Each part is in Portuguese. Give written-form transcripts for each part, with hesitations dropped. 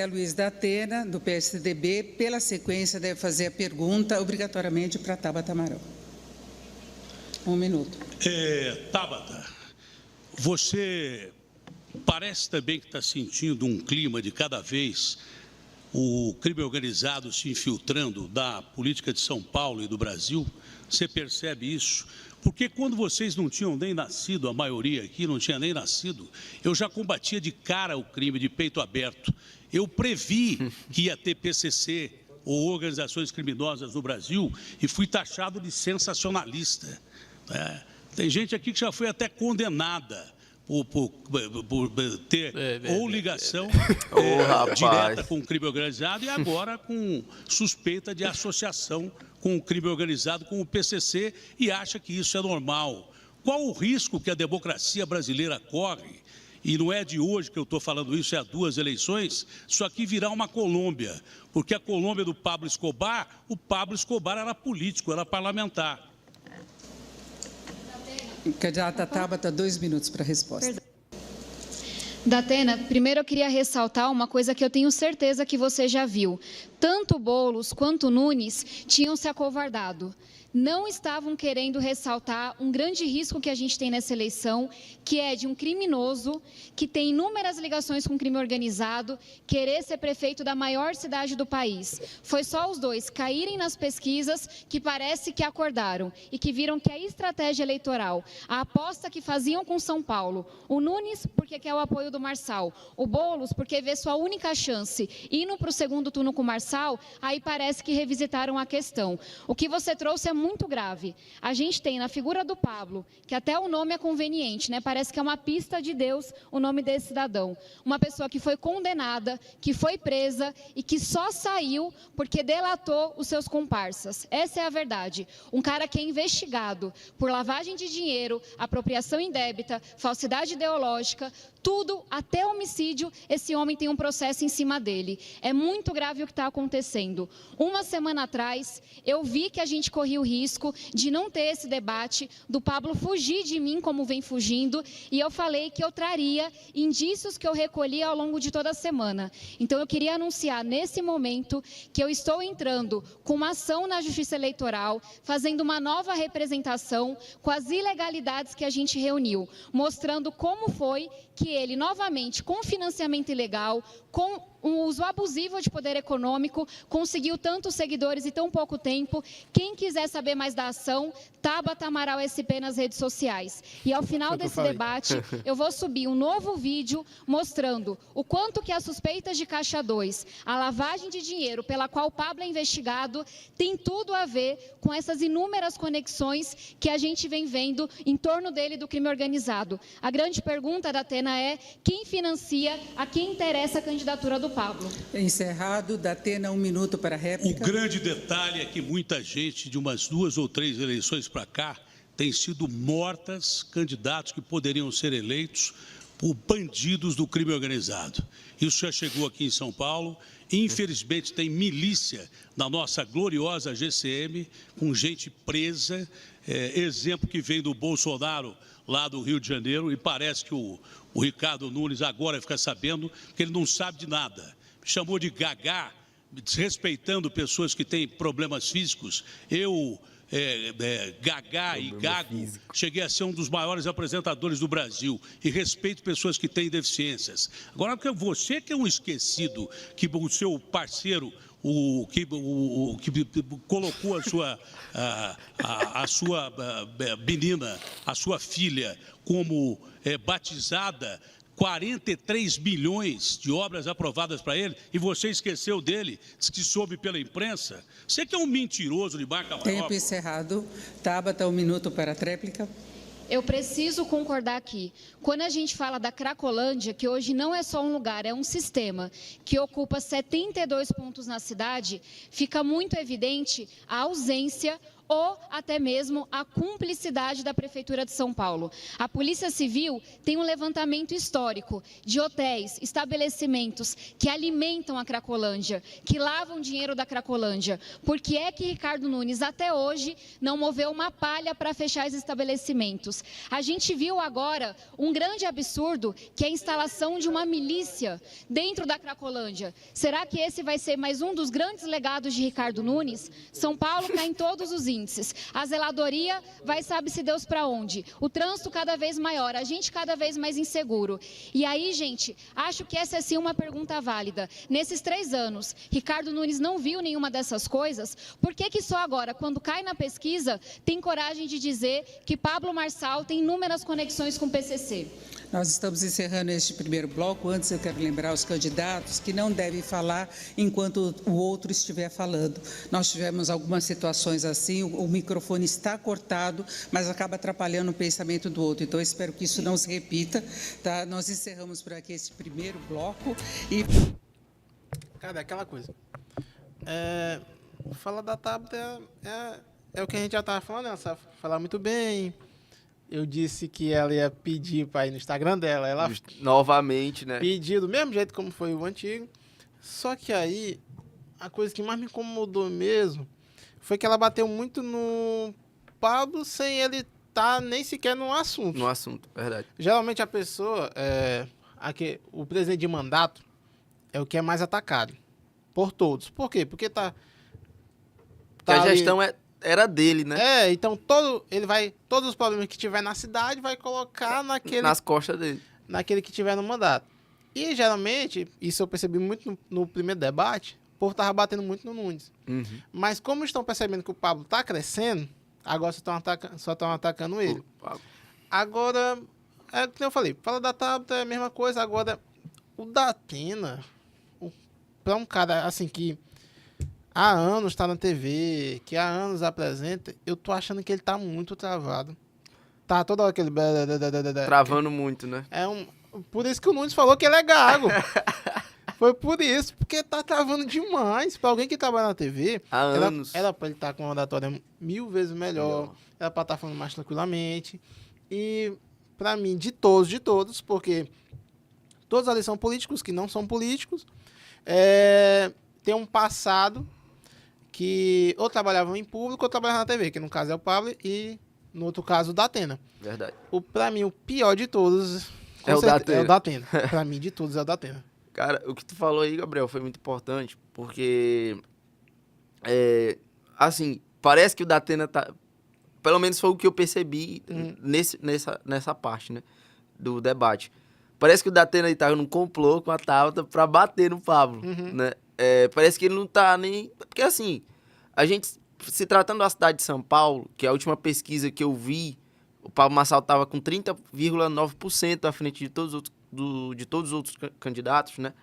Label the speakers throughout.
Speaker 1: José Luiz da Atena, do PSDB. Pela sequência, deve fazer a pergunta obrigatoriamente para Tabata Amaral. 1 minuto.
Speaker 2: Tabata, você parece também que está sentindo um clima de cada vez o crime organizado se infiltrando da política de São Paulo e do Brasil. Você percebe isso? Porque quando vocês não tinham nem nascido, a maioria aqui não tinha nem nascido, eu já combatia de cara o crime de peito aberto. Eu previ que ia ter PCC ou organizações criminosas no Brasil e fui taxado de sensacionalista. Tem gente aqui que já foi até condenada por ter ou ligação direta com o crime organizado e agora com suspeita de associação com o crime organizado, com o PCC, e acha que isso é normal. Qual o risco que a democracia brasileira corre? E não é de hoje que eu estou falando isso, é há 2 eleições, isso aqui virá uma Colômbia, porque a Colômbia do Pablo Escobar, o Pablo Escobar era político, era parlamentar.
Speaker 1: Candidata Tabata, 2 minutos para a resposta.
Speaker 3: Da Atena, primeiro eu queria ressaltar uma coisa que eu tenho certeza que você já viu. Tanto Boulos quanto Nunes tinham se acovardado. Não estavam querendo ressaltar um grande risco que a gente tem nessa eleição, que é de um criminoso que tem inúmeras ligações com crime organizado, querer ser prefeito da maior cidade do país. Foi só os dois caírem nas pesquisas que parece que acordaram e que viram que a estratégia eleitoral, a aposta que faziam com São Paulo, o Nunes porque quer o apoio do Marçal, o Boulos porque vê sua única chance indo para o segundo turno com o Marçal, aí parece que revisitaram a questão. O que você trouxe é muito grave. A gente tem na figura do Pablo, que até o nome é conveniente, né? Parece que é uma pista de Deus o nome desse cidadão. Uma pessoa que foi condenada, que foi presa e que só saiu porque delatou os seus comparsas. Essa é a verdade. Um cara que é investigado por lavagem de dinheiro, apropriação indébita, falsidade ideológica, tudo, até homicídio, esse homem tem um processo em cima dele. É muito grave o que está acontecendo. Uma semana atrás, eu vi que a gente corria o risco de não ter esse debate, do Pablo fugir de mim como vem fugindo, e eu falei que eu traria indícios que eu recolhi ao longo de toda a semana. Então, eu queria anunciar nesse momento que eu estou entrando com uma ação na Justiça Eleitoral, fazendo uma nova representação com as ilegalidades que a gente reuniu, mostrando como foi que ele, novamente, com financiamento ilegal, com um uso abusivo de poder econômico, conseguiu tantos seguidores em tão pouco tempo. Quem quiser saber mais da ação, Tabata Amaral SP nas redes sociais. E ao final desse debate, eu vou subir um novo vídeo mostrando o quanto que as suspeitas de Caixa 2, a lavagem de dinheiro pela qual o Pablo é investigado, tem tudo a ver com essas inúmeras conexões que a gente vem vendo em torno dele do crime organizado. A grande pergunta da Atena é: quem financia, a quem interessa a candidatura do Pablo?
Speaker 1: Encerrado. Da Atena, 1 minuto para a réplica.
Speaker 2: O grande detalhe é que muita gente, de umas 2 ou 3 eleições para cá, tem sido mortas candidatos que poderiam ser eleitos por bandidos do crime organizado. Isso já chegou aqui em São Paulo. Infelizmente, tem milícia na nossa gloriosa GCM, com gente presa. Exemplo que vem do Bolsonaro, lá do Rio de Janeiro, e parece que o Ricardo Nunes agora fica sabendo que ele não sabe de nada. Me chamou de gagá, desrespeitando pessoas que têm problemas físicos. Eu, gagá e gago, cheguei a ser um dos maiores apresentadores do Brasil e respeito pessoas que têm deficiências. Agora, você que é um esquecido, que o seu parceiro, que colocou a sua menina, a sua filha, como batizada, 43 bilhões de obras aprovadas para ele, e você esqueceu dele, disse que soube pela imprensa. Você que é um mentiroso de marca maior.
Speaker 1: Tempo encerrado. Tabata, 1 minuto para a réplica.
Speaker 3: Eu preciso concordar aqui. Quando a gente fala da Cracolândia, que hoje não é só um lugar, é um sistema que ocupa 72 pontos na cidade, fica muito evidente a ausência ou até mesmo a cumplicidade da Prefeitura de São Paulo. A Polícia Civil tem um levantamento histórico de hotéis, estabelecimentos que alimentam a Cracolândia, que lavam dinheiro da Cracolândia. Por que é que Ricardo Nunes até hoje não moveu uma palha para fechar esses estabelecimentos? A gente viu agora um grande absurdo, que é a instalação de uma milícia dentro da Cracolândia. Será que esse vai ser mais um dos grandes legados de Ricardo Nunes? São Paulo cai em todos os índices. A zeladoria vai sabe-se Deus para onde. O trânsito cada vez maior, a gente cada vez mais inseguro. E aí, gente, acho que essa é sim uma pergunta válida. Nesses 3 anos, Ricardo Nunes não viu nenhuma dessas coisas. Por que que só agora, quando cai na pesquisa, tem coragem de dizer que Pablo Marçal tem inúmeras conexões com o PCC?
Speaker 1: Nós estamos encerrando este primeiro bloco. Antes, eu quero lembrar os candidatos que não devem falar enquanto o outro estiver falando. Nós tivemos algumas situações assim, o microfone está cortado, mas acaba atrapalhando o pensamento do outro. Então, eu espero que isso não se repita. Tá? Nós encerramos por aqui esse primeiro bloco. E...
Speaker 4: Cara, é aquela coisa. Fala da Tabata é o que a gente já estava falando, ela sabe falar muito bem. Eu disse que ela ia pedir para ir no Instagram dela. Ela
Speaker 5: novamente, né?
Speaker 4: pediu do mesmo jeito como foi o antigo. Só que aí, a coisa que mais me incomodou mesmo foi que ela bateu muito no Pablo sem ele estar nem sequer no assunto.
Speaker 5: No assunto, verdade.
Speaker 4: Geralmente a pessoa, o presidente de mandato é o que é mais atacado por todos. Por quê? Porque
Speaker 5: Porque a gestão era dele, né?
Speaker 4: Então todos os problemas que tiver na cidade vai colocar
Speaker 5: nas costas dele.
Speaker 4: Naquele que tiver no mandato. E geralmente, isso eu percebi muito no primeiro debate, o povo estava batendo muito no Nunes.
Speaker 5: Uhum.
Speaker 4: Mas como estão percebendo que o Pablo está crescendo, agora só estão atacando ele. Agora, é como eu falei, fala da Tabata é a mesma coisa. Agora, o Datena, para um cara assim que há anos está na TV, que há anos apresenta, eu tô achando que ele tá muito travado. Tá toda hora aquele...
Speaker 5: Travando muito, né?
Speaker 4: Por isso que o Nunes falou que ele é gago. Foi por isso, porque tá travando demais. Pra alguém que trabalha na TV,
Speaker 5: há anos.
Speaker 4: Era pra ele estar com uma oratória 1000 vezes melhor. Era pra estar falando mais tranquilamente. E, pra mim, de todos, porque todos ali são políticos que não são políticos, tem um passado que ou trabalhavam em público ou trabalhavam na TV, que no caso é o Pablo e no outro caso o Datena.
Speaker 5: Verdade.
Speaker 4: Pra mim, o pior de todos
Speaker 5: é o
Speaker 4: Datena. Pra mim, de todos, é o Datena.
Speaker 5: Cara, o que tu falou aí, Gabriel, foi muito importante, porque, assim, parece que o Datena tá... Pelo menos foi o que eu percebi nessa parte, né, do debate. Parece que o Datena tá num complô com a Tabata pra bater no Pablo, né? Parece que ele não tá nem... Porque, assim, a gente, se tratando da cidade de São Paulo, que é a última pesquisa que eu vi, o Pablo Marçal tava com 30,9% à frente de todos os outros candidatos, né?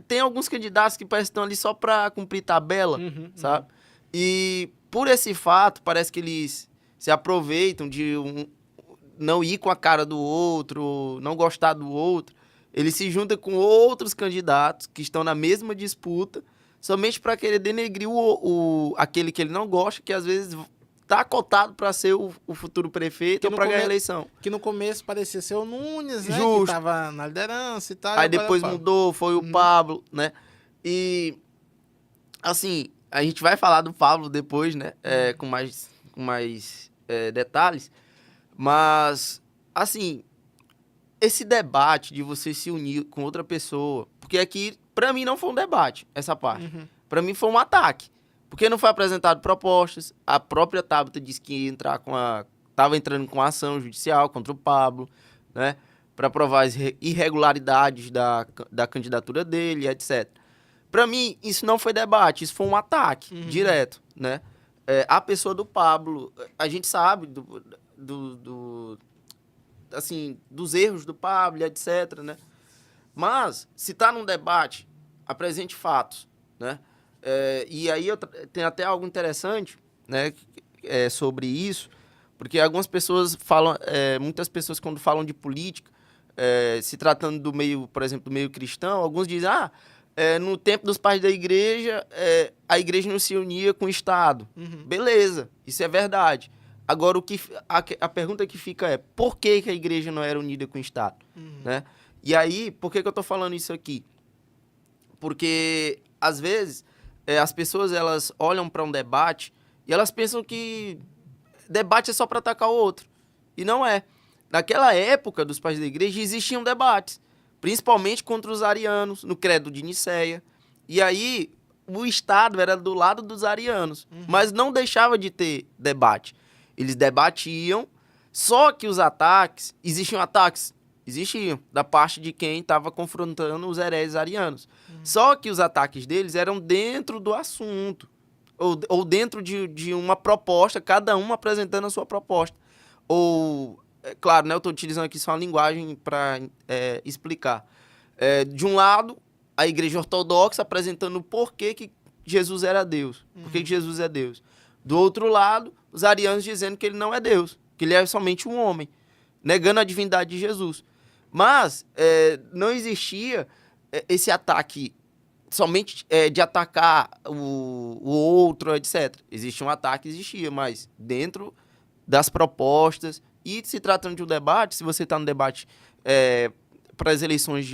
Speaker 5: Tem alguns candidatos que parecem que estão ali só para cumprir tabela, sabe? E por esse fato, parece que eles se aproveitam de não ir com a cara do outro, não gostar do outro. Ele se junta com outros candidatos que estão na mesma disputa, somente para querer denegrir aquele que ele não gosta, que às vezes está cotado para ser o futuro prefeito ou para ganhar a eleição.
Speaker 4: Que no começo parecia ser o Nunes, né?
Speaker 5: Justo.
Speaker 4: Que estava na liderança e tal.
Speaker 5: Aí depois mudou, foi o Pablo, né? E, assim, a gente vai falar do Pablo depois, né? Com mais detalhes. Mas, assim, esse debate de você se unir com outra pessoa... Porque aqui, pra mim, não foi um debate, essa parte. Pra mim, foi um ataque. Porque não foi apresentado propostas. A própria Tabata disse que estava entrando com ação judicial contra o Pablo, né? Para provar as irregularidades da candidatura dele, etc. Para mim, isso não foi debate, isso foi um ataque direto, né? A pessoa do Pablo, a gente sabe assim, dos erros do Pablo, etc, né? Mas, se está num debate, apresente fatos, né? E aí eu tenho até algo interessante, né, sobre isso, porque algumas pessoas falam, muitas pessoas quando falam de política, se tratando do meio, por exemplo, do meio cristão, alguns dizem, no tempo dos pais da igreja, a igreja não se unia com o Estado. Beleza, isso é verdade. Agora, a pergunta que fica é, por que a igreja não era unida com o Estado? Né? E aí, por que eu estou falando isso aqui? Porque, às vezes, as pessoas elas olham para um debate e elas pensam que debate é só para atacar o outro. E não é. Naquela época dos pais da igreja existiam debates, principalmente contra os arianos, no credo de Nicéia. E aí, o Estado era do lado dos arianos, mas não deixava de ter debate. Eles debatiam, só que os ataques, existiam, da parte de quem estava confrontando os hereges arianos. Só que os ataques deles eram dentro do assunto, ou dentro de uma proposta, cada um apresentando a sua proposta. Claro, né, eu estou utilizando aqui só uma linguagem para explicar. De um lado, a igreja ortodoxa apresentando o porquê que Jesus era Deus, por que Jesus é Deus. Do outro lado, os arianos dizendo que ele não é Deus, que ele é somente um homem, negando a divindade de Jesus. Mas não existia esse ataque somente de atacar o outro, etc. Existia um ataque, mas dentro das propostas. E se tratando de um debate, se você está no debate para as eleições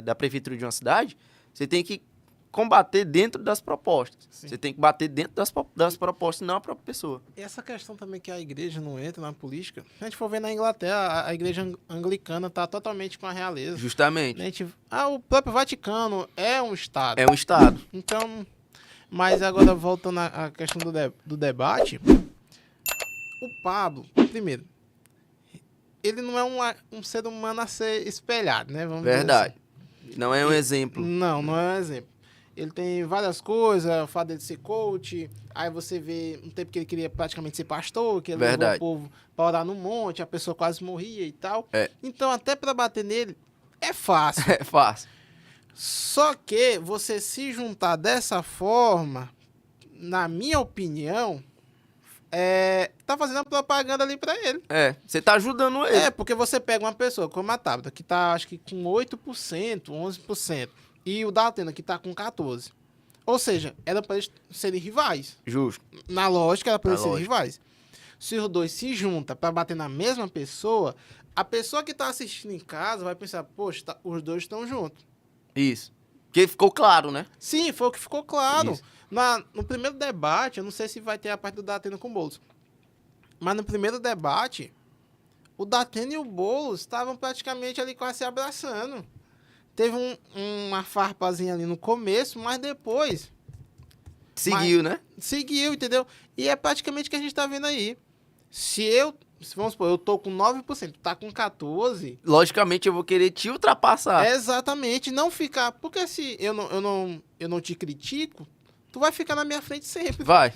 Speaker 5: da prefeitura de uma cidade, você tem que combater dentro das propostas. Sim. Você tem que bater dentro das propostas, não a própria pessoa.
Speaker 4: E essa questão também que a igreja não entra na política, se a gente for ver na Inglaterra, a igreja anglicana está totalmente com a realeza.
Speaker 5: Justamente.
Speaker 4: O próprio Vaticano é um Estado.
Speaker 5: É um Estado.
Speaker 4: Então, mas agora voltando à questão do debate, o Pablo, primeiro, ele não é um ser humano a ser espelhado, né? Vamos
Speaker 5: Verdade.
Speaker 4: Dizer assim.
Speaker 5: Não é um exemplo.
Speaker 4: Não é um exemplo. Ele tem várias coisas, o fato dele ser coach, aí você vê um tempo que ele queria praticamente ser pastor, que ele levou o povo para orar no monte, a pessoa quase morria e tal. Então, até para bater nele, é fácil.
Speaker 5: É fácil.
Speaker 4: Só que você se juntar dessa forma, na minha opinião, tá fazendo a propaganda ali para ele.
Speaker 5: Você tá ajudando ele.
Speaker 4: Porque você pega uma pessoa como a Tabata, que tá, acho que com 8%, 11%. E o Datena, que tá com 14%. Ou seja, era para eles serem rivais.
Speaker 5: Justo.
Speaker 4: Na lógica, era para eles serem rivais. Se os dois se juntam para bater na mesma pessoa, a pessoa que tá assistindo em casa vai pensar, poxa, os dois estão juntos.
Speaker 5: Isso. Porque ficou claro, né?
Speaker 4: Sim, foi o que ficou claro. No primeiro debate, eu não sei se vai ter a parte do Datena com o Boulos, mas no primeiro debate, o Datena e o Boulos estavam praticamente ali quase se abraçando. Teve uma farpazinha ali no começo, mas depois...
Speaker 5: Seguiu, né?
Speaker 4: Seguiu, entendeu? E é praticamente o que a gente tá vendo aí. Vamos supor, eu tô com 9%, tu tá com 14%...
Speaker 5: Logicamente, eu vou querer te ultrapassar.
Speaker 4: Exatamente, não ficar... Porque se eu não te critico, tu vai ficar na minha frente sempre.
Speaker 5: Vai.